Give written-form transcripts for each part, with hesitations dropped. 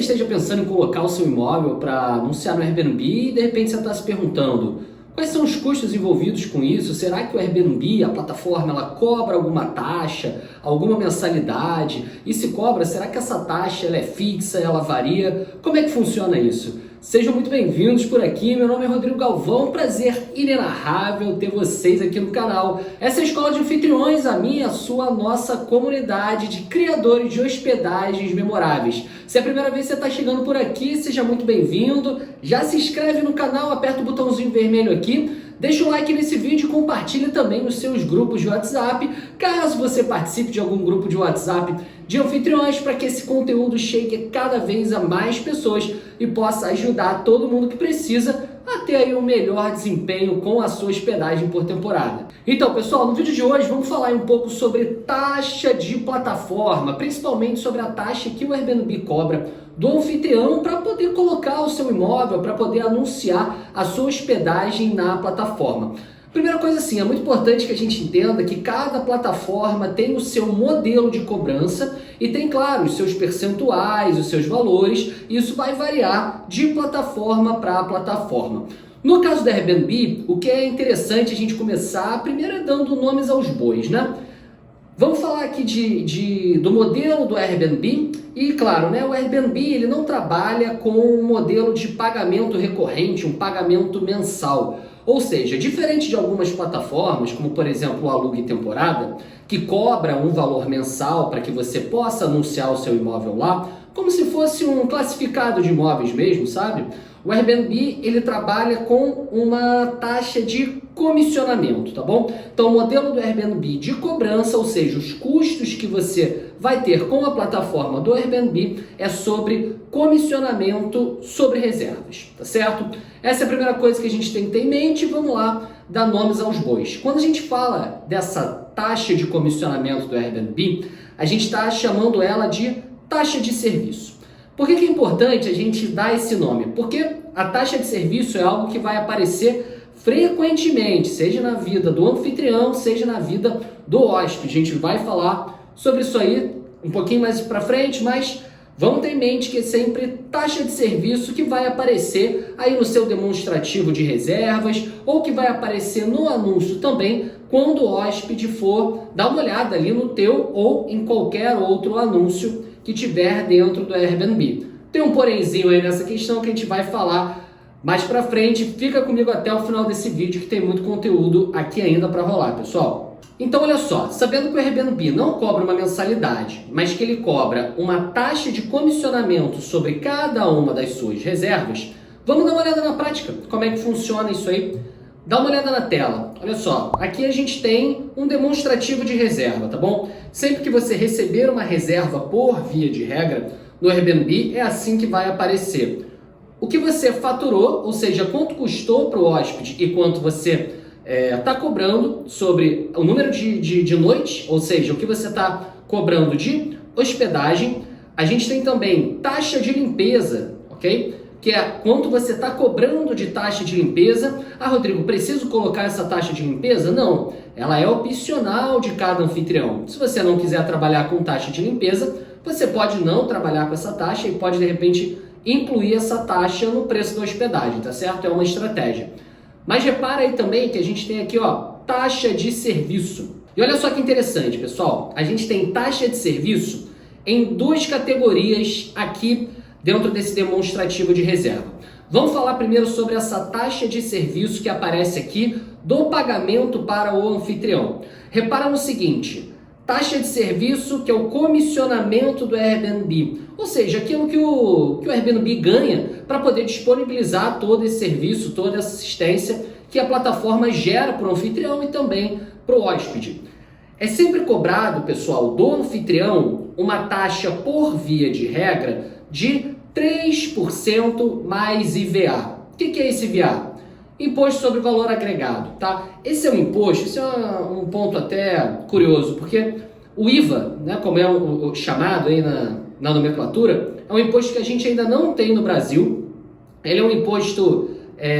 esteja pensando em colocar o seu imóvel para anunciar no Airbnb e de repente você está se perguntando quais são os custos envolvidos com isso? Será que o Airbnb, a plataforma, ela cobra alguma taxa, alguma mensalidade? E se cobra, será que essa taxa ela é fixa, ela varia? Como é que funciona isso? Sejam muito bem-vindos por aqui, meu nome é Rodrigo Galvão, prazer inenarrável ter vocês aqui no canal. Essa é a Escola de Anfitriões, a minha, a sua, a nossa comunidade de criadores de hospedagens memoráveis. Se é a primeira vez que você está chegando por aqui, seja muito bem-vindo. Já se inscreve no canal, aperta o botãozinho vermelho aqui. Deixa o like nesse vídeo e compartilhe também nos seus grupos de WhatsApp, caso você participe de algum grupo de WhatsApp de anfitriões, para que esse conteúdo chegue cada vez a mais pessoas e possa ajudar todo mundo que precisa a ter aí um melhor desempenho com a sua hospedagem por temporada. Então, pessoal, no vídeo de hoje vamos falar um pouco sobre taxa de plataforma, principalmente sobre a taxa que o Airbnb cobra do anfitrião para poder colocar o seu imóvel, para poder anunciar a sua hospedagem na plataforma. Primeira coisa assim, é muito importante que a gente entenda que cada plataforma tem o seu modelo de cobrança e tem, claro, os seus percentuais, os seus valores, e isso vai variar de plataforma para plataforma. No caso da Airbnb, o que é interessante a gente começar, primeiro é dando nomes aos bois, né? Vamos falar aqui do modelo do Airbnb e, claro, né, o Airbnb ele não trabalha com um modelo de pagamento recorrente, um pagamento mensal. Ou seja, diferente de algumas plataformas, como por exemplo o Alugue Temporada, que cobra um valor mensal para que você possa anunciar o seu imóvel lá, como se fosse um classificado de imóveis mesmo, sabe? O Airbnb ele trabalha com uma taxa de comissionamento, tá bom? Então o modelo do Airbnb de cobrança, ou seja, os custos que você vai ter com a plataforma do Airbnb é sobre comissionamento sobre reservas, tá certo? Essa é a primeira coisa que a gente tem que ter em mente. Vamos lá dar nomes aos bois. Quando a gente fala dessa taxa de comissionamento do Airbnb, a gente está chamando ela de taxa de serviço. Por que é importante a gente dar esse nome? Porque a taxa de serviço é algo que vai aparecer frequentemente, seja na vida do anfitrião, seja na vida do hóspede. A gente vai falar sobre isso aí um pouquinho mais para frente, mas vamos ter em mente que é sempre taxa de serviço que vai aparecer aí no seu demonstrativo de reservas ou que vai aparecer no anúncio também quando o hóspede for dar uma olhada ali no teu ou em qualquer outro anúncio que tiver dentro do Airbnb. Tem um porémzinho aí nessa questão que a gente vai falar mais pra frente. Fica comigo até o final desse vídeo que tem muito conteúdo aqui ainda para rolar, pessoal. Então olha só, sabendo que o Airbnb não cobra uma mensalidade, mas que ele cobra uma taxa de comissionamento sobre cada uma das suas reservas, vamos dar uma olhada na prática, como é que funciona isso aí. Dá uma olhada na tela. Olha só, aqui a gente tem um demonstrativo de reserva, tá bom? Sempre que você receber uma reserva por via de regra, no Airbnb é assim que vai aparecer. O que você faturou, ou seja, quanto custou para o hóspede e quanto você está cobrando sobre o número de noites, ou seja, o que você está cobrando de hospedagem. A gente tem também taxa de limpeza, ok? Que é quanto você está cobrando de taxa de limpeza. Ah, Rodrigo, preciso colocar essa taxa de limpeza? Não, ela é opcional de cada anfitrião. Se você não quiser trabalhar com taxa de limpeza, você pode não trabalhar com essa taxa e pode, de repente, incluir essa taxa no preço da hospedagem, tá certo? É uma estratégia. Mas repara aí também que a gente tem aqui, ó, taxa de serviço. E olha só que interessante, pessoal. A gente tem taxa de serviço em duas categorias aqui dentro desse demonstrativo de reserva. Vamos falar primeiro sobre essa taxa de serviço que aparece aqui do pagamento para o anfitrião. Repara no seguinte, taxa de serviço que é o comissionamento do Airbnb, ou seja, aquilo que o Airbnb ganha para poder disponibilizar todo esse serviço, toda essa assistência que a plataforma gera para o anfitrião e também para o hóspede. É sempre cobrado, pessoal, do anfitrião uma taxa por via de regra de 3% mais IVA. O que é esse IVA? Imposto sobre Valor Agregado, tá? Esse é um imposto, esse é um ponto até curioso, porque o IVA, né, como é o chamado aí na nomenclatura, é um imposto que a gente ainda não tem no Brasil. Ele é um imposto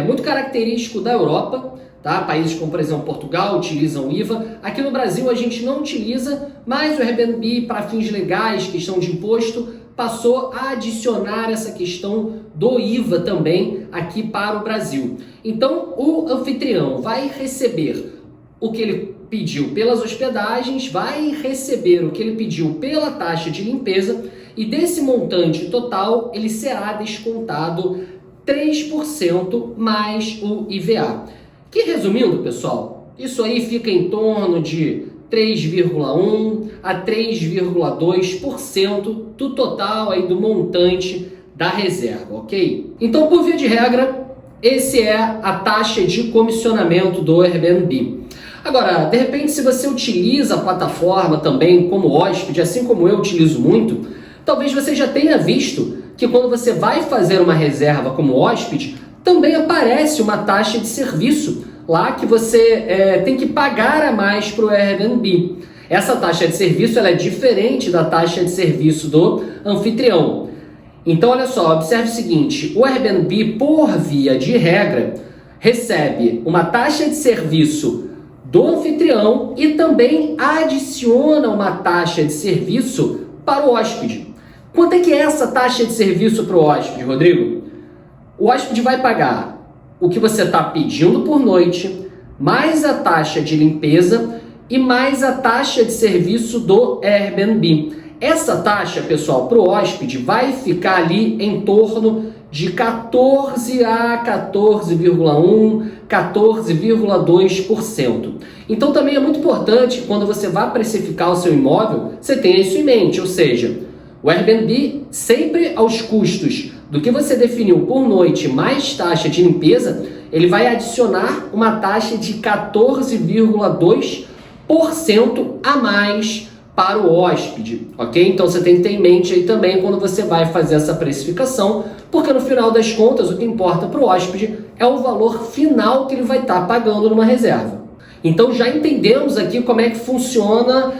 muito característico da Europa, tá? Países como, por exemplo, Portugal utilizam IVA. Aqui no Brasil a gente não utiliza, mas o Airbnb, para fins legais, questão de imposto, passou a adicionar essa questão do IVA também aqui para o Brasil. Então, o anfitrião vai receber o que ele pediu pelas hospedagens, vai receber o que ele pediu pela taxa de limpeza e desse montante total ele será descontado 3% mais o IVA. Que resumindo, pessoal, isso aí fica em torno de 3,1 a 3,2% do total aí do montante da reserva, ok? Então, por via de regra, esse é a taxa de comissionamento do Airbnb. Agora, de repente, se você utiliza a plataforma também como hóspede, assim como eu utilizo muito, talvez você já tenha visto que quando você vai fazer uma reserva como hóspede, também aparece uma taxa de serviço lá que você tem que pagar a mais para o Airbnb. Essa taxa de serviço ela é diferente da taxa de serviço do anfitrião. Então, olha só, observe o seguinte, o Airbnb, por via de regra, recebe uma taxa de serviço do anfitrião e também adiciona uma taxa de serviço para o hóspede. Quanto é que é essa taxa de serviço para o hóspede, Rodrigo? O hóspede vai pagar o que você está pedindo por noite, mais a taxa de limpeza e mais a taxa de serviço do Airbnb. Essa taxa, pessoal, para o hóspede vai ficar ali em torno de 14 a 14,1, 14,2%. Então também é muito importante, quando você vai precificar o seu imóvel, você tenha isso em mente, ou seja, o Airbnb sempre aos custos do que você definiu por noite mais taxa de limpeza, ele vai adicionar uma taxa de 14,2% a mais para o hóspede, ok? Então você tem que ter em mente aí também quando você vai fazer essa precificação, porque no final das contas o que importa para o hóspede é o valor final que ele vai estar pagando numa reserva. Então já entendemos aqui como é que funciona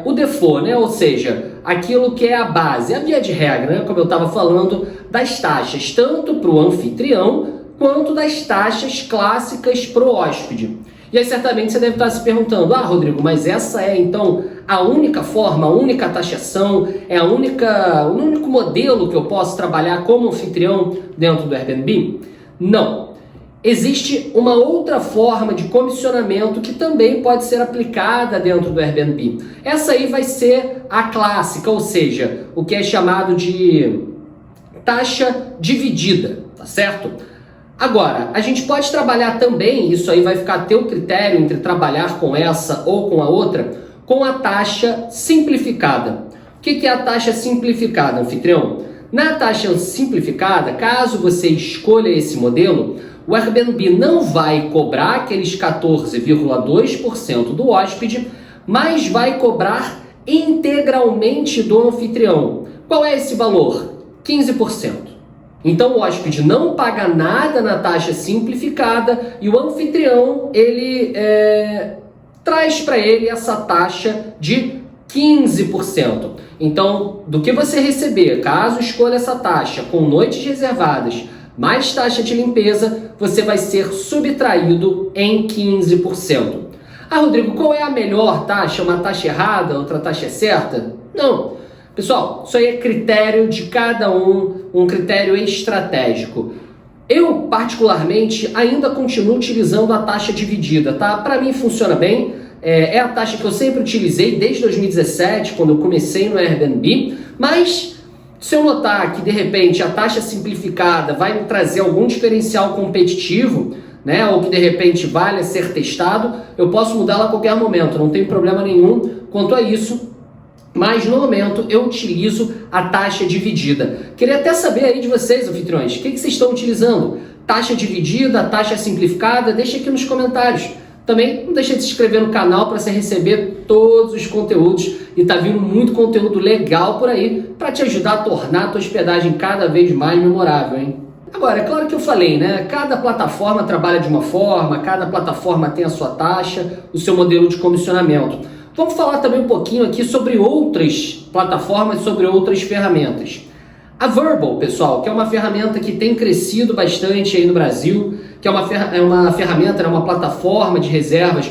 o default, né? Ou seja, aquilo que é a base, a via de regra, né? Como eu estava falando, das taxas, tanto para o anfitrião quanto das taxas clássicas para o hóspede. E aí certamente você deve estar se perguntando, Rodrigo, mas essa é então a única forma, a única taxação, o único modelo que eu posso trabalhar como anfitrião dentro do Airbnb? Não. Existe uma outra forma de comissionamento que também pode ser aplicada dentro do Airbnb. Essa aí vai ser a clássica, ou seja, o que é chamado de taxa dividida, tá certo? Agora, a gente pode trabalhar também, isso aí vai ficar a teu critério entre trabalhar com essa ou com a outra, com a taxa simplificada. O que é a taxa simplificada, anfitrião? Na taxa simplificada, caso você escolha esse modelo, o Airbnb não vai cobrar aqueles 14,2% do hóspede, mas vai cobrar integralmente do anfitrião. Qual é esse valor? 15%. Então o hóspede não paga nada na taxa simplificada e o anfitrião ele traz para ele essa taxa de 15%. Então, do que você receber, caso escolha essa taxa com noites reservadas, mais taxa de limpeza, você vai ser subtraído em 15%. Rodrigo, qual é a melhor taxa? Uma taxa errada, outra taxa certa? Não. Pessoal, isso aí é critério de cada um critério estratégico. Eu, particularmente, ainda continuo utilizando a taxa dividida, tá? Para mim funciona bem, é a taxa que eu sempre utilizei desde 2017, quando eu comecei no Airbnb, mas se eu notar que, de repente, a taxa simplificada vai me trazer algum diferencial competitivo, né, ou que, de repente, vale ser testado, eu posso mudá-la a qualquer momento, não tem problema nenhum quanto a isso. Mas no momento eu utilizo a taxa dividida. Queria até saber aí de vocês, anfitriões, o que vocês estão utilizando? Taxa dividida, taxa simplificada? Deixa aqui nos comentários. Também não deixa de se inscrever no canal para você receber todos os conteúdos e tá vindo muito conteúdo legal por aí para te ajudar a tornar a tua hospedagem cada vez mais memorável, hein? Agora, é claro que eu falei, né? Cada plataforma trabalha de uma forma, cada plataforma tem a sua taxa, o seu modelo de comissionamento. Vamos falar também um pouquinho aqui sobre outras plataformas, sobre outras ferramentas. A Vrbo, pessoal, que é uma ferramenta que tem crescido bastante aí no Brasil, que é uma ferramenta, uma plataforma de reservas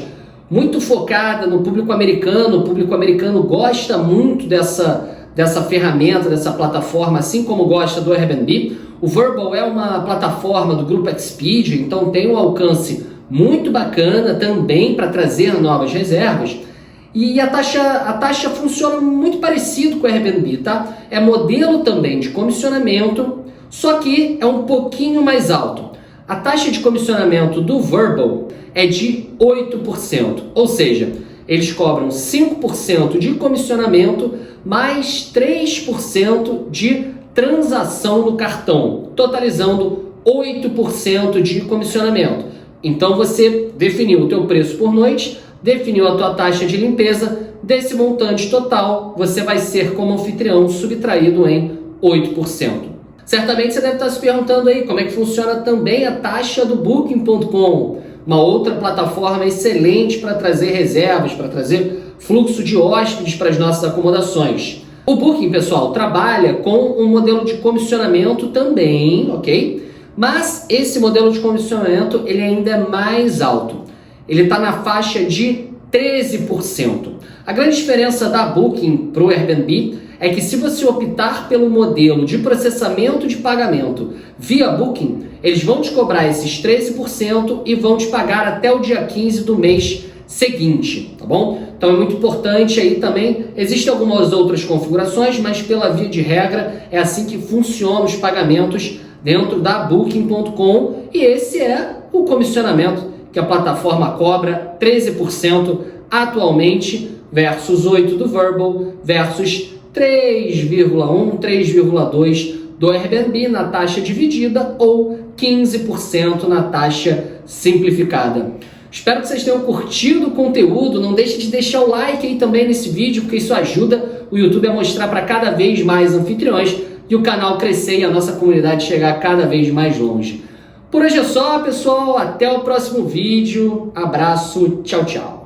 muito focada no público americano. O público americano gosta muito dessa dessa ferramenta, dessa plataforma, assim como gosta do Airbnb. O Vrbo é uma plataforma do grupo Expedia, então tem um alcance muito bacana também para trazer novas reservas. E a taxa funciona muito parecido com o Airbnb, tá? É modelo também de comissionamento, só que é um pouquinho mais alto. A taxa de comissionamento do Vrbo é de 8%, ou seja, eles cobram 5% de comissionamento mais 3% de transação no cartão, totalizando 8% de comissionamento. Então você definiu o teu preço por noite, definiu a tua taxa de limpeza, desse montante total você vai ser como anfitrião subtraído em 8%. Certamente você deve estar se perguntando aí como é que funciona também a taxa do Booking.com, uma outra plataforma excelente para trazer reservas, para trazer fluxo de hóspedes para as nossas acomodações. O Booking, pessoal, trabalha com um modelo de comissionamento também, ok? Mas esse modelo de comissionamento ele ainda é mais alto. Ele está na faixa de 13%. A grande diferença da Booking para o Airbnb é que se você optar pelo modelo de processamento de pagamento via Booking, eles vão te cobrar esses 13% e vão te pagar até o dia 15 do mês seguinte, tá bom? Então é muito importante aí também, existem algumas outras configurações, mas pela via de regra é assim que funcionam os pagamentos dentro da Booking.com e esse é o comissionamento que a plataforma cobra, 13% atualmente versus 8% do Vrbo versus 3,1%, 3,2% do Airbnb na taxa dividida ou 15% na taxa simplificada. Espero que vocês tenham curtido o conteúdo, não deixe de deixar o like aí também nesse vídeo, porque isso ajuda o YouTube a mostrar para cada vez mais anfitriões e o canal crescer e a nossa comunidade chegar cada vez mais longe. Por hoje é só, pessoal, até o próximo vídeo, abraço, tchau, tchau.